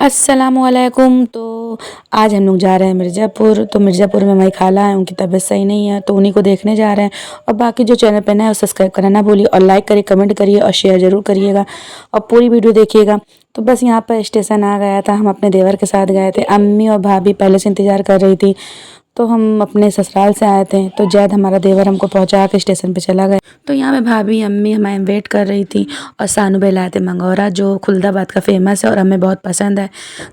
अस्सलामुअलैकुम। तो आज हम लोग जा रहे हैं मिर्ज़ापुर। तो मिर्ज़ापुर में हमारी खाला है, उनकी तबीयत सही नहीं है तो उन्हीं को देखने जा रहे हैं। और बाकी जो चैनल पर नए हैं सब्सक्राइब करना ना भूलिए और लाइक करिए, कमेंट करिए और शेयर ज़रूर करिएगा और पूरी वीडियो देखिएगा। तो बस यहाँ पर स्टेशन आ गया था, हम अपने देवर के साथ गए थे। अम्मी और भाभी पहले से इंतज़ार कर रही थी। तो हम अपने ससुराल से आए थे तो जैद हमारा देवर हमको पहुँचा के स्टेशन पे चला गया। तो यहाँ पे भाभी अम्मी हमारे वेट कर रही थी और सानू भाई लाए थे मंगौरा जो खुलदाबाद का फेमस है और हमें बहुत पसंद है।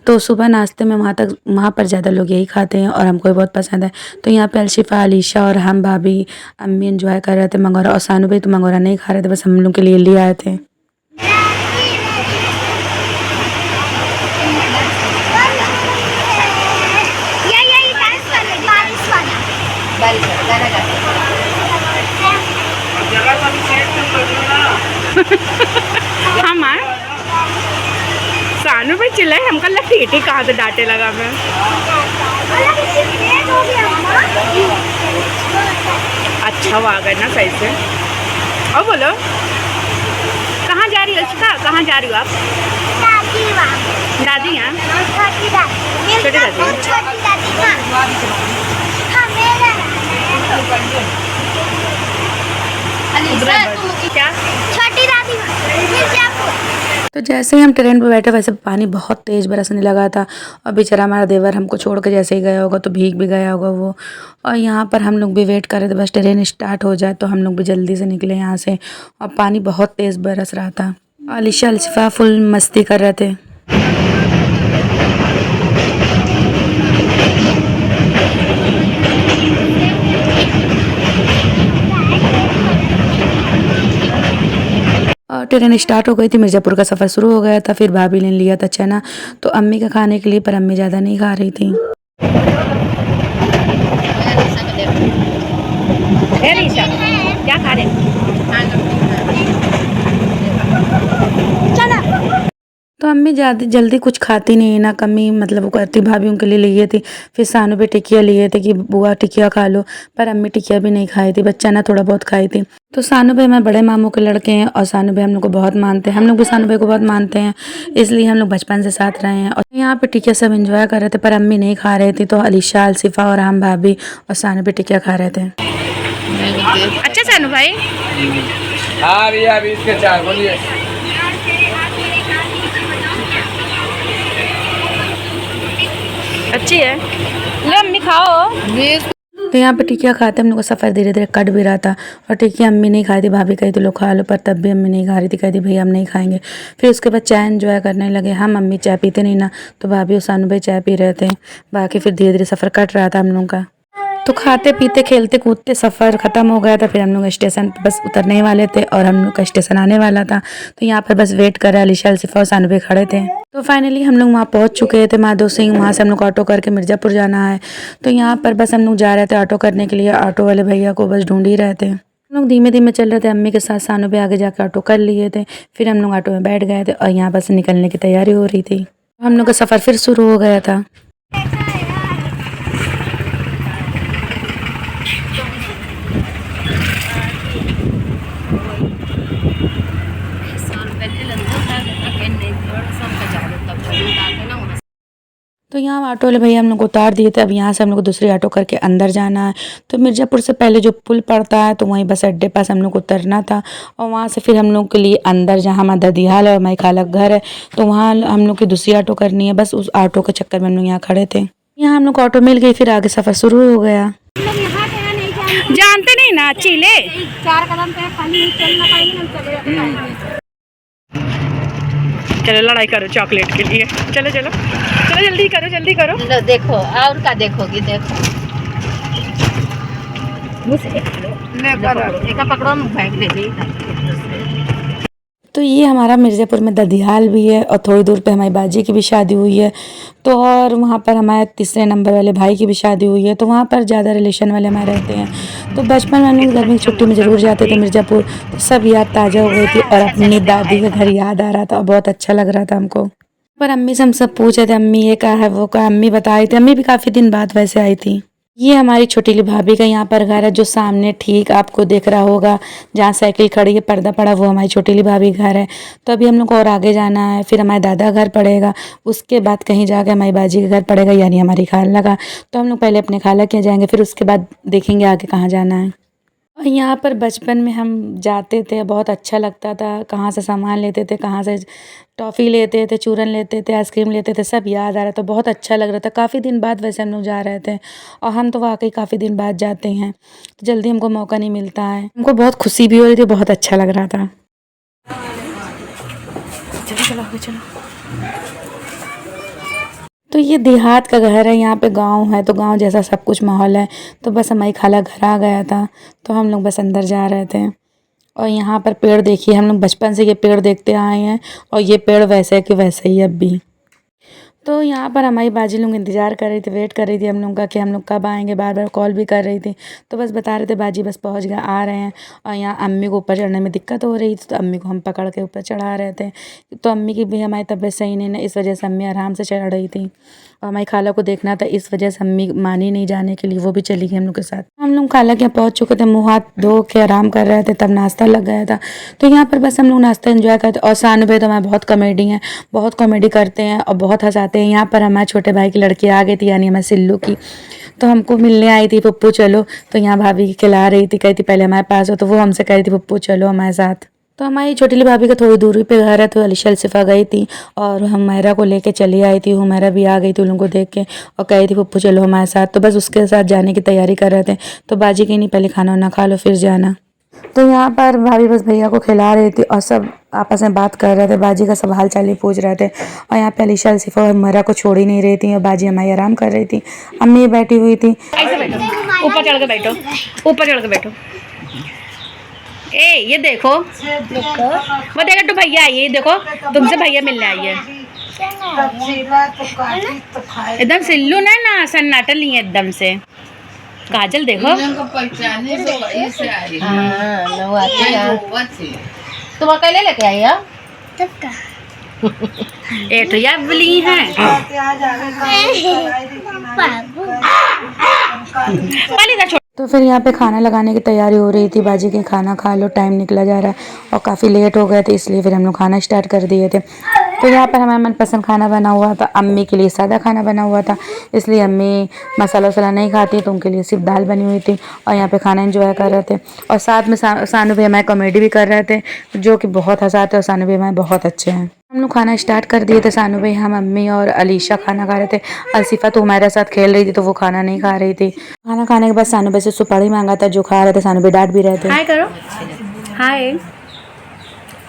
तो सुबह नाश्ते में वहाँ पर ज़्यादा लोग यही खाते हैं और हमको भी बहुत पसंद है। तो यहाँ पे अलशिफ़ा, अलीशा और हम भाभी अम्मी एंजॉय कर रहे थे मंगौरा, और सानू भाई तो मंगौरा नहीं खा रहे थे, बस हम लोग के लिए आए थे। हम आए सानू पे चिल्लाए, हमका लग टीटी कहाँ से डांटे लगा मैं। अच्छा वो आ गए ना सही से। और बोलो कहाँ जा रही हो अलशिफ़ा, कहाँ जा रही हो आप? दादी यहाँ छोटी दादी क्या छोटी दादी। तो जैसे ही हम ट्रेन पे बैठे वैसे पानी बहुत तेज़ बरसने लगा था और बेचारा हमारा देवर हमको छोड़ के जैसे ही गया होगा तो भीग भी गया होगा वो। और यहाँ पर हम लोग भी वेट कर रहे थे बस ट्रेन स्टार्ट हो जाए तो हम लोग भी जल्दी से निकले यहाँ से। और पानी बहुत तेज़ बरस रहा था। अलीशा अलशिफ़ा फुल मस्ती कर रहे थे। और ट्रेन स्टार्ट हो गई थी, मिर्ज़ापुर का सफ़र शुरू हो गया था। फिर भाभी ने लिया था चना तो अम्मी का खाने के लिए, पर अम्मी ज़्यादा नहीं खा रही थी। क्या खा रहे? तो अम्मी ज़्यादा जल्दी कुछ खाती नहीं ना, कमी मतलब वो करती। भाभी उनके लिए लिए थी। फिर सानू पे टिकिया लिए थे कि बुआ टिकिया खा लो, पर अम्मी टिकिया भी नहीं खाई थी, बच्चा ना थोड़ा बहुत खाई थी। तो सानू भाई हमारे बड़े मामू के लड़के हैं और सानू भाई हम लोग को बहुत मानते हैं, हम लोग भी सानू भाई को बहुत मानते हैं, इसलिए हम लोग बचपन से साथ रहे हैं। और यहाँ पे टिकिया सब इंजॉय कर रहे थे पर अम्मी नहीं खा रहे थे। तो अलीशा, अलशिफ़ा और हम भाभी और सानू पे टिकिया खा रहे थे। अच्छा सानू भाई हाँ भैया अभी इसके चार बोलिए। अच्छी है, ले अम्मी खाओ। तो यहाँ पे टिकिया खाते हम लोग का सफ़र धीरे धीरे कट भी रहा था। और टिकिया अम्मी नहीं खाई थी, भाभी कही थी लोग खा लो, पर तब भी अम्मी नहीं खा रही थी, कहती भैया हम नहीं खाएंगे। फिर उसके बाद चाय एंजॉय करने लगे हम। अम्मी चाय पीते नहीं ना, तो भाभी और सानू भाई चाय पी रहे थे। बाकी फिर धीरे धीरे सफ़र कट रहा था हम लोग का। तो खाते पीते खेलते कूदते सफ़र ख़त्म हो गया था। फिर हम लोग स्टेशन पर बस उतरने वाले थे और हम लोग का स्टेशन आने वाला था। तो यहाँ पर बस वेट कर रहे अलीशा, अलशिफ़ा और सानू भाई खड़े थे। तो फाइनली हम लोग वहाँ पहुँच चुके थे माधो सिंह। वहाँ से हम लोग ऑटो करके मिर्ज़ापुर जाना है। तो यहाँ पर बस हम लोग जा रहे थे ऑटो करने के लिए। ऑटो वाले भैया को बस ढूंढ ही रहे थे। हम लोग धीमे धीमे चल रहे थे अम्मी के साथ। सानू भाई आगे जाकर ऑटो कर लिए थे। फिर हम लोग ऑटो में बैठ गए थे और यहाँ बस निकलने की तैयारी हो रही थी। हम लोग का सफ़र फिर शुरू हो गया था। तो यहाँ ऑटो वाले भैया हम लोग को उतार दिए थे। अब यहाँ से हम लोग को दूसरी ऑटो करके अंदर जाना है। तो मिर्ज़ापुर से पहले जो पुल पड़ता है तो वहीं बस अड्डे पास हम लोग को उतरना था। और वहाँ से फिर हम लोग के लिए अंदर जहाँ हमारा ददियाल और हमारी खाला का घर है तो वहाँ हम लोग की दूसरी ऑटो करनी है। बस उस ऑटो के चक्कर में हम लोग यहाँ खड़े थे। यहाँ हम लोग को ऑटो मिल गई, फिर आगे सफ़र शुरू हो गया। जानते नहीं ना चीले 4 कदम पे खाली चलना पाएंगे। चलो लड़ाई करो चॉकलेट के लिए। चलो चलो चलो जल्दी करो जल्दी करो। लो देखो और का देखोगी, देखो एक पकड़ो फेंक दे दी। तो ये हमारा मिर्ज़ापुर में ददियाल भी है और थोड़ी दूर पे हमारी बाजी की भी शादी हुई है। तो और वहाँ पर हमारे तीसरे नंबर वाले भाई की भी शादी हुई है। तो वहाँ पर ज़्यादा रिलेशन वाले हमारे रहते हैं। तो बचपन में हम लोग गर्मी की छुट्टी में ज़रूर जाते थे मिर्ज़ापुर। तो सब याद ताज़ा हो गई थी और अपनी दादी का घर याद आ रहा था और बहुत अच्छा लग रहा था हमको। पर अम्मी से हम सब पूछे थे अम्मी ये क्या है वो क्या, अम्मी बताई थी। अम्मी भी काफ़ी दिन बाद वैसे आई थी। ये हमारी छोटी भाभी का यहाँ पर घर है, जो सामने ठीक आपको दिख रहा होगा, जहाँ साइकिल खड़ी है, पर्दा पड़ा, वो हमारी छोटी भाभी घर है। तो अभी हम लोग को और आगे जाना है, फिर हमारे दादा घर पड़ेगा, उसके बाद कहीं जाकर हमारी बाजी का घर पड़ेगा, यानी हमारी खाला का। तो हम लोग पहले अपने खाला के जाएंगे, फिर उसके बाद देखेंगे आगे कहाँ जाना है। और यहाँ पर बचपन में हम जाते थे, बहुत अच्छा लगता था, कहाँ से सामान लेते थे, कहाँ से टॉफ़ी लेते थे, चूरन लेते थे, आइसक्रीम लेते थे, सब याद आ रहा था, बहुत अच्छा लग रहा था। काफ़ी दिन बाद वैसे हम लोग जा रहे थे, और हम तो वाकई काफ़ी दिन बाद जाते हैं, तो जल्दी हमको मौका नहीं मिलता है। हमको बहुत खुशी भी हो रही थी, बहुत अच्छा लग रहा था। चलो चलो आगे चलो। तो ये देहात का घर है, यहाँ पे गांव है, तो गांव जैसा सब कुछ माहौल है। तो बस हमारी खाला घर आ गया था, तो हम लोग बस अंदर जा रहे थे। और यहाँ पर पेड़ देखिए, हम लोग बचपन से ये पेड़ देखते आए हैं, और ये पेड़ वैसे कि वैसे ही अब भी। तो यहाँ पर हमारी बाजी लोग इंतज़ार कर रही थी, वेट कर रही थी हम लोग का कि हम लोग कब आएंगे, बार बार कॉल भी कर रही थी। तो बस बता रहे थे बाजी बस पहुँच गए, आ रहे हैं। और यहाँ अम्मी को ऊपर चढ़ने में दिक्कत हो रही थी, तो अम्मी को हम पकड़ के ऊपर चढ़ा रहे थे। तो अम्मी की भी हमारी तबीयत सही नहीं है, इस वजह से अम्मी आराम से चढ़ रही थी। और हमारी खाला को देखना था, इस वजह से अम्मी मानी नहीं जाने के लिए, वो भी चली गई हम लोग के साथ। हम लोग खाला के यहाँ पहुँच चुके थे, मुँह हाथ धो के आराम कर रहे थे, तब नाश्ता लग गया था। तो यहाँ पर बस हम लोग नाश्ता एंजॉय करते। और सानू भाई तो हमारे बहुत कॉमेडी हैं, बहुत कॉमेडी करते हैं और बहुत हंसाते हैं। यहाँ पर हमारे छोटे भाई की लड़की आ गई थी, यानी हमारे सिल्लू की, तो हमको मिलने आई थी, पप्पू चलो। तो यहाँ भाभी की खिला रही थी, कहती पहले हमारे पास हो, तो वो हमसे कह रही थी पप्पू चलो हमारे साथ। तो हमारी छोटी भाभी का थोड़ी दूरी पे घर है, तो अलीशा सिफा गई थी और हुमैरा को लेके चली आई थी। हुमैरा भी आ गई थी उन लोगों को देख के और कह रही थी पप्पू चलो हमारे साथ। तो बस उसके साथ जाने की तैयारी कर रहे थे। तो बाजी कही नहीं, पहले खाना वाना खा लो फिर जाना। तो यहाँ पर भाभी बस भैया को खिला रही थी और सब आपस में बात कर रहे थे, बाजी का सब हाल चाल ही पूछ रहे थे। और यहाँ पे अलीशा सिफा और हुमैरा को छोड़ ही नहीं रही थी, और बाजी हमारी आराम कर रही थी, अम्मी बैठी हुई थी। ऐसे बैठो, ऊपर चढ़ के बैठो, ऊपर चढ़ के बैठो। ए ये देखो, वो देखो तो भैया आई है, देखो तुमसे भैया मिलने आई है। एकदम सिल्लू ना सन्नाटा ली है एकदम से। काजल देखो, तुम अकेले लेके आई हो? एक ली है तो फिर यहाँ पे खाना लगाने की तैयारी हो रही थी। बाजी के खाना खा लो, टाइम निकला जा रहा है और काफ़ी लेट हो गए थे, इसलिए फिर हम लोग खाना स्टार्ट कर दिए थे। तो यहाँ पर हमारा मनपसंद खाना बना हुआ था, अम्मी के लिए सादा खाना बना हुआ था, इसलिए अम्मी मसाला वसाला नहीं खाती, तो उनके लिए सिर्फ दाल बनी हुई थी। और यहाँ पे खाना एंजॉय कर रहे थे, और साथ में सानू भी हमारे कॉमेडी भी कर रहे थे, जो कि बहुत हंसाते और सानू भी हमारे बहुत अच्छे हैं। हम लोग खाना स्टार्ट कर दिए थे, सानू भाई, हम, अम्मी और अलीशा खाना खा रहे थे। असीफा तो हमारे साथ खेल रही थी, तो वो खाना नहीं खा रही थी। खाना खाने के बाद सानू भाई से सुपारी मांगा था, जो खा रहे थे, सानू भाई डांट भी रहे थे। हाय करो, हाय।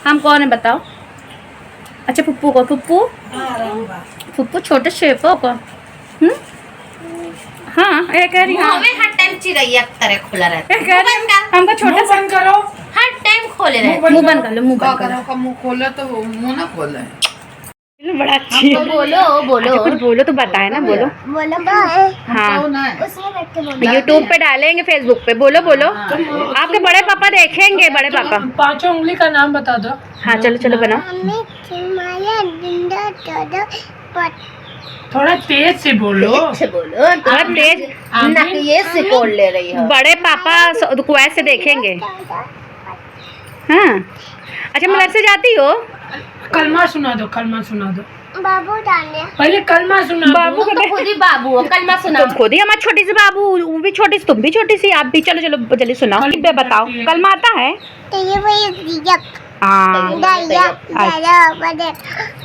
हम कौन है बताओ? अच्छा पुप्पू को, पुप्पू पुप्पू छोटे शेफो को। हाँ ये कह रही हाँ, हर टाइम चिड़ैया की तरह खुला रहता है। कह रही हमको छोटा सा करो, हर टाइम खोले रहते मुंह बंद कर लो, मुंह बंद कर का मुंह खोला तो वो मुंह ना खोला है। लो। बड़ा अच्छी तो बोलो बोलो अच्छा, कुछ बोलो तो बताए ना, बोलो। हाँ यूट्यूब पे डालेंगे, फेसबुक पे, बोलो बोलो। आपके बड़े पापा देखेंगे, बड़े पापा। पांचों उंगली का नाम बता दो। हाँ चलो चलो बनाओ। थोड़ा तेज से बोलो। बोलो और तेज नकिए से कोल ले रही हो। बड़े पापा क्वेश्चन से देखेंगे। हाँ अच्छा, मदरसे जाती हो? कलमा सुना दो, कलमा सुना दो। बाबू डाले पहले कलमा सुना दो। बाबू तो खुद ही बाबू हो, कलमा सुना। तुम खुद ही हमारी छोटी सी बाबू, वो भी छोटी सी, तुम भी छोटी सी, आप भी। चलो चलो जल्दी सुनाओ, बे बताओ, कलमा आता है?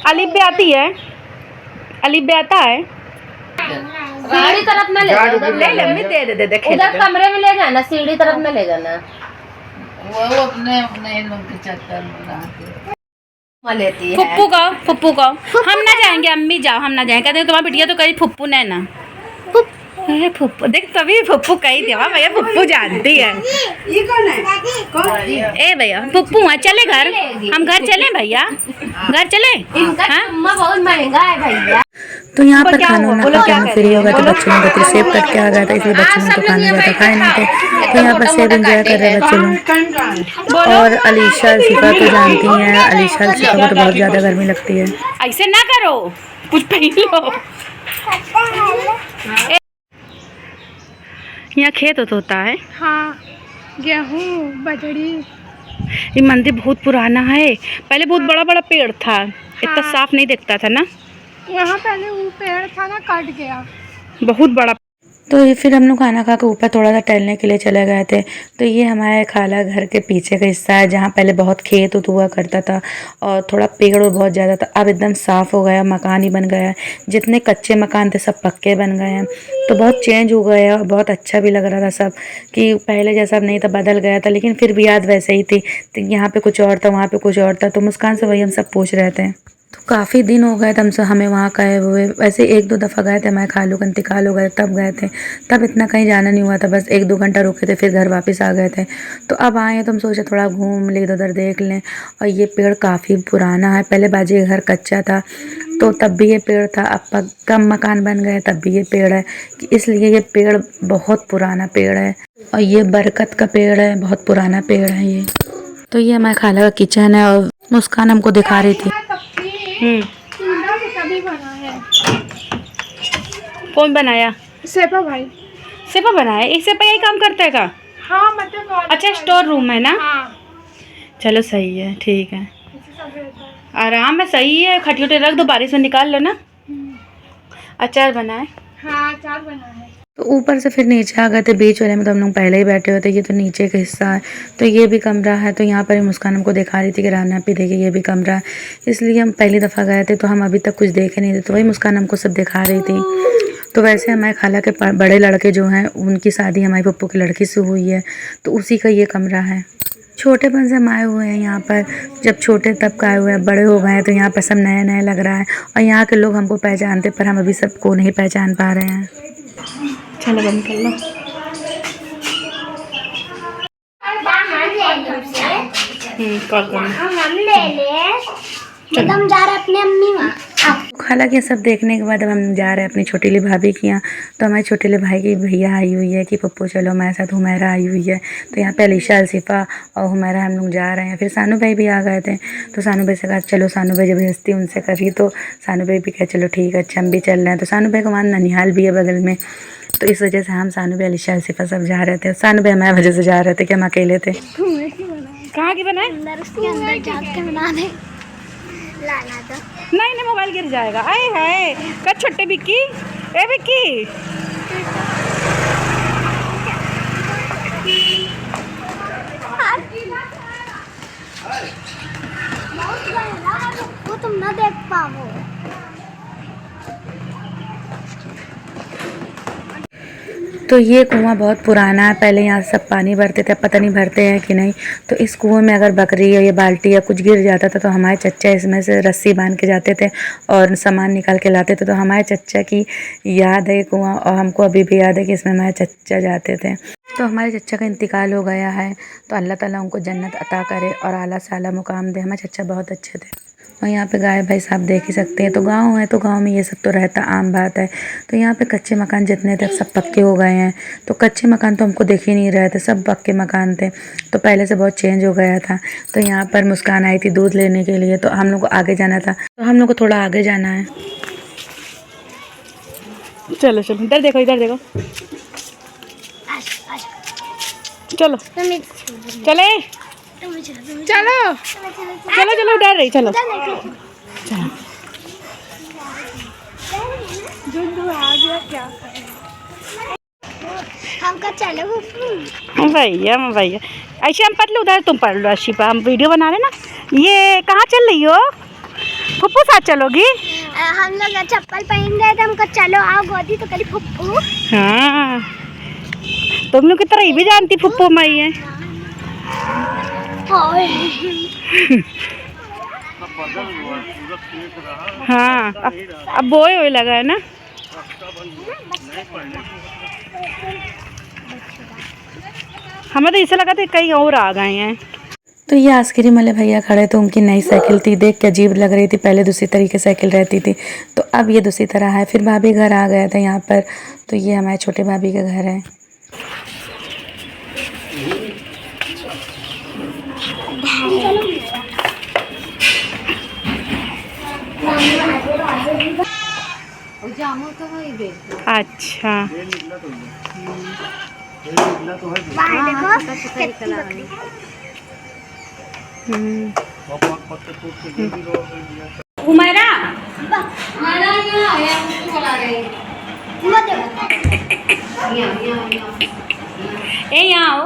अलिफ बे आती है? अलिफ बे आता है? सीढ़ी तरफ में ले जाना, ले ले दे उधर कमरे में ले जाना, सीढ़ी तरफ में ले जाना। वो अपने अपने इन लोग के चक्कर में रहते लेती है। फुप्पू का हम ना जाएंगे, अम्मी जाओ, हम ना जाएंगे। कहते तुम्हारी बिटिया तो कही फुप्पू ने ना, फुप्पू देख, तभी फुप्पू कही थी। वाह भैया, फुप्पू जानती है। ये कौन है? ए भैया फुप्पू है, चले घर, हम घर चले भैया, घर चले। इनका चुम्मा बहुत महंगा है भैया। तो यहाँ पर खाना वाना खा के फ्री हो गए, तो बच्चों ने बकरी सेव कट के आ गया था, इसलिए बच्चों ने तो खाना ज़्यादा खाए नहीं थे। तो यहाँ पर सेव एंजॉय कर रहे बच्चे लोग। और अलीशा सिफा तो जानती हैं, अलीशा सिफा को तो बहुत ज़्यादा गर्मी लगती है। ऐसे ना करो, कुछ पहन लो। यहाँ खेत होता है। हाँ, गेहूँ, बजड़ी। ये मंदिर बहुत पुराना है, पहले बहुत बड़ा बड़ा पेड़ था, इतना साफ नहीं दिखता था ना। यहाँ पहले वो पेड़ था ना, कट गया। बहुत बड़ा। तो ये फिर हम लोग खाना खा के ऊपर थोड़ा सा टहलने के लिए चले गए थे। तो ये हमारे खाला घर के पीछे का हिस्सा है, जहाँ पहले बहुत खेत उत हुआ करता था और थोड़ा पेड़ और बहुत ज़्यादा था। अब एकदम साफ़ हो गया, मकान ही बन गया है। जितने कच्चे मकान थे सब पक्के बन गए हैं। तो बहुत चेंज हो गया और बहुत अच्छा भी लग रहा था सब, कि पहले जैसा अब नहीं था, बदल गया था, लेकिन फिर भी याद वैसे ही थी। तो यहाँ पे कुछ और था, वहाँ पे कुछ और था। तो मुस्कान से वही हम सब पूछ रहे थे। तो काफ़ी दिन हो गए थे हमसे हमें वहाँ गए हुए। वैसे 1-2 दफ़ा गए थे, हमारे खालू का इंतकाल हो गया तब गए थे। तब इतना कहीं जाना नहीं हुआ था, बस 1-2 घंटा रुके थे, फिर घर वापस आ गए थे। तो अब आए हैं तो हम सोचे थोड़ा घूम ले, इधर उधर देख लें। और ये पेड़ काफ़ी पुराना है, पहले बाजी का घर कच्चा था तो तब भी ये पेड़ था, अब कम मकान बन गए तब भी ये पेड़ है, इसलिए ये पेड़ बहुत पुराना पेड़ है। और ये बरगद का पेड़ है, बहुत पुराना पेड़ है ये। तो ये हमारे खाला का किचन है और मुस्कान हमको दिखा रही थी। चूल्हा तो तभी बना है। कौन बनाया? सेपा भाई। सेपा बनाया? एक सेपा यही काम करता है का? हाँ, मतलब अच्छा, स्टोर रूम है ना? हाँ, चलो सही है, ठीक है, सब रहता है। आराम है, सही है। खटियोटे रख दो, बारिश में निकाल लो ना। अचार बनाए? हाँ, अचार बना है। तो ऊपर से फिर नीचे आ गए थे, बीच वाले में तो हम लोग पहले ही बैठे हुए थे। ये तो नीचे का हिस्सा है, तो ये भी कमरा है। तो यहाँ पर मुस्कान हमको दिखा रही थी कि राना पी देखिए ये भी कमरा है। इसलिए हम पहली दफ़ा गए थे तो हम अभी तक कुछ देखे नहीं थे, तो वही मुस्कान हमको सब दिखा रही थी। तो वैसे हमारे खाला के बड़े लड़के जो हैं उनकी शादी हमारी पप्पू की लड़की से हुई है, तो उसी का ये कमरा है। छोटेपन से हम आए हुए हैं यहाँ पर, जब छोटे तब का आए हुए हैं, बड़े हो गए हैं तो यहाँ पर सब नया नया लग रहा है। और यहाँ के लोग हमको पहचानते, पर हम अभी सबको नहीं पहचान पा रहे हैं। चलो बंद कर लो। कॉल करना। हम ले ले, हम जा रहे अपने अम्मी वहाँ। हालांकि ये सब देखने के बाद अब हम जा रहे हैं अपनी छोटीली भाभी के यहाँ। तो हमारे छोटीले भाई की भैया आई हुई है कि पप्पू चलो हमारे साथ, हुमैरा आई हुई है। तो यहाँ पे अलीशा, अल्सिफा और हुमैरा हम लोग जा रहे हैं। फिर सानू भाई भी आ गए थे, तो सानू भाई से कहा चलो, सानू भाई जब हस्ती उनसे करी तो सानू भाई भी कहे चलो ठीक है, अच्छा हम भी चल रहे हैं। तो सानू भाई का वहाँ ननिहाल भी है बगल में, तो इस वजह से हम सानू भाई, अलीशा, अल्सिफा सब जा रहे थे। सानू भाई हमारे वजह से जा रहे थे कि हम अकेले थे। कहाँ की बनाए? उसके अंदर जाके बना दे, लाना तो। नहीं नहीं, मोबाइल गिर जाएगा। आए हाय, कर छोटे बिक्की, ए बिक्की। वो तुम ना देख पाओ। तो ये कुआं बहुत पुराना है, पहले यहाँ सब पानी भरते थे, पता नहीं भरते हैं कि नहीं। तो इस कुएं में अगर बकरी या ये बाल्टी या कुछ गिर जाता था तो हमारे चच्चा इसमें से रस्सी बांध के जाते थे और सामान निकाल के लाते थे। तो हमारे चच्चा की याद है ये कुआं, और हमको अभी भी याद है कि इसमें हमारे चच्चा जाते थे। तो हमारे चच्चा का इंतकाल हो गया है, तो अल्लाह ताला उनको जन्नत अता करे और आला साला मुकाम दे। हमारे चच्चा बहुत अच्छे थे। और यहाँ पे गाय भैंस आप देख ही सकते हैं। तो गांव है, तो गांव में ये सब तो रहता, आम बात है। तो यहाँ पे कच्चे मकान जितने थे सब पक्के हो गए हैं। तो कच्चे मकान तो हमको दिख ही नहीं रहे थे, सब पक्के मकान थे। तो पहले से बहुत चेंज हो गया था। तो यहाँ पर मुस्कान आई थी दूध लेने के लिए, तो हम लोग को आगे जाना था, तो हम लोग को थोड़ा आगे जाना है। चलो चलो, इधर देखो, इधर देखो, चलो चले, चलो चलो चलो, डर रही, चलो चलो। क्या हमका चलो भैया भैया, ऐसे हम पढ़ लो, उधर तुम पढ़ लो। अशीपा, हम वीडियो बना रहे ना। ये कहाँ चल रही हो? फुप्पू साथ चलोगी? हम लोग चप्पल पहन गए थे, हमको चलो आओ गोदी तो करी फुप्पू। हाँ, तुम लोग की तरह ये भी जानती फुप्पू माई है। हाँ, अब बोए हुए लगा है ना। हमें तो ऐसा लगा था कहीं और आ गए हैं। तो ये आइसक्रीम वाले भैया खड़े थे, उनकी नई साइकिल थी, देख के अजीब लग रही थी। पहले दूसरी तरीके साइकिल रहती थी, तो अब ये दूसरी तरह है। फिर भाभी घर आ गया था यहाँ पर, तो ये हमारे छोटे भाभी का घर है। जामो तो वही देखो। अच्छा, वहाँ देखो कितनी बकरी। उमरा वो देखो ए यहाँ आओ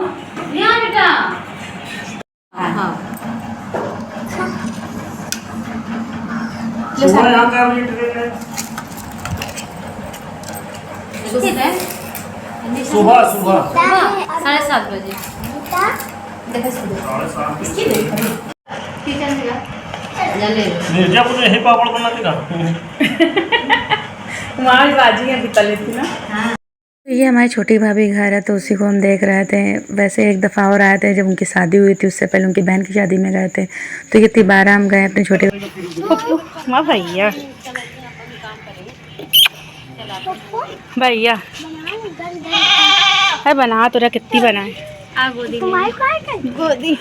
सुबह सुबह 7:30 बजे मिर्जापुर में ही पापड़ बनाते का वहाँ भी बाजी है निकल लेती ना। ये हमारी छोटी भाभी घर है तो उसी को हम देख रहे थे। वैसे एक दफ़ा और आए थे जब उनकी शादी हुई थी, उससे पहले उनकी बहन की शादी में गए थे। तो ये तिबारा हम गए अपने छोटे वाह भैया भैया है बना तो रहा कितनी बनाए तुम्हारी काय कर गोदी।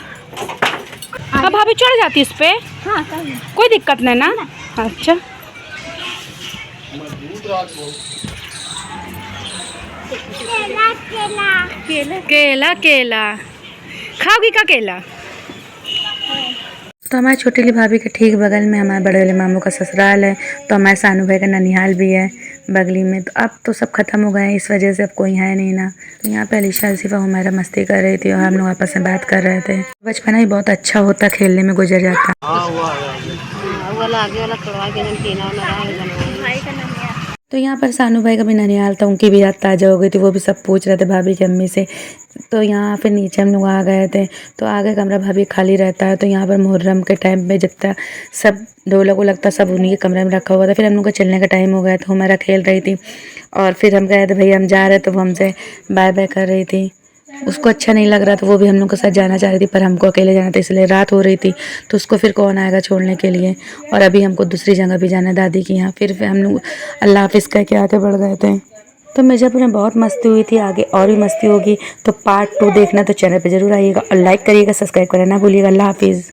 अब भाभी चढ़ जाती इस पे। हाँ कोई दिक्कत नहीं ना। अच्छा केला केला केला केला खाओगी का केला। तो हमारे छोटी भाभी के ठीक बगल में हमारे बड़े वाले मामू का ससुराल है। तो हमारे सानू भाई का ननिहाल भी है बगली में। तो अब तो सब खत्म हो गए हैं, इस वजह से अब कोई है नहीं ना। तो यहाँ पे अलीशा सिफा हमारा मस्ती कर रही थी और हम लोग आपस में बात कर रहे थे। बचपना ही बहुत अच्छा होता, खेलने में गुजर जाता। तो यहाँ पर सानू भाई का भी ननिहाल था, उनकी भी याद ताज़ा हो गई थी। वो भी सब पूछ रहे थे भाभी की अम्मी से। तो यहाँ फिर नीचे हम लोग आ गए थे। तो आगे कमरा भाभी खाली रहता है। तो यहाँ पर मुहर्रम के टाइम पे जितना सब ढोलक को लगता सब उन्हीं के कमरे में रखा हुआ था। फिर हम लोग का चलने का टाइम हो गया था, हमारा खेल रही थी और फिर हम गए थे भैया हम जा रहे, तो वो हमसे बाय बाय कर रही थी। उसको अच्छा नहीं लग रहा था, वो भी हम लोग के साथ जाना चाह रही थी पर हमको अकेले जाना था, इसलिए रात हो रही थी। तो उसको फिर कौन आएगा छोड़ने के लिए। और अभी हमको दूसरी जगह भी जाना है दादी की यहाँ। फिर हम लोग अल्लाह हाफिज़ कह के आगे बढ़ गए थे। तो मिर्ज़ापुर में बहुत मस्ती हुई थी, आगे और भी मस्ती होगी। तो पार्ट 2 देखना तो चैनल पे ज़रूर आइएगा और लाइक करिएगा, सब्सक्राइब करना ना भूलिएगा। अल्लाह हाफिज़।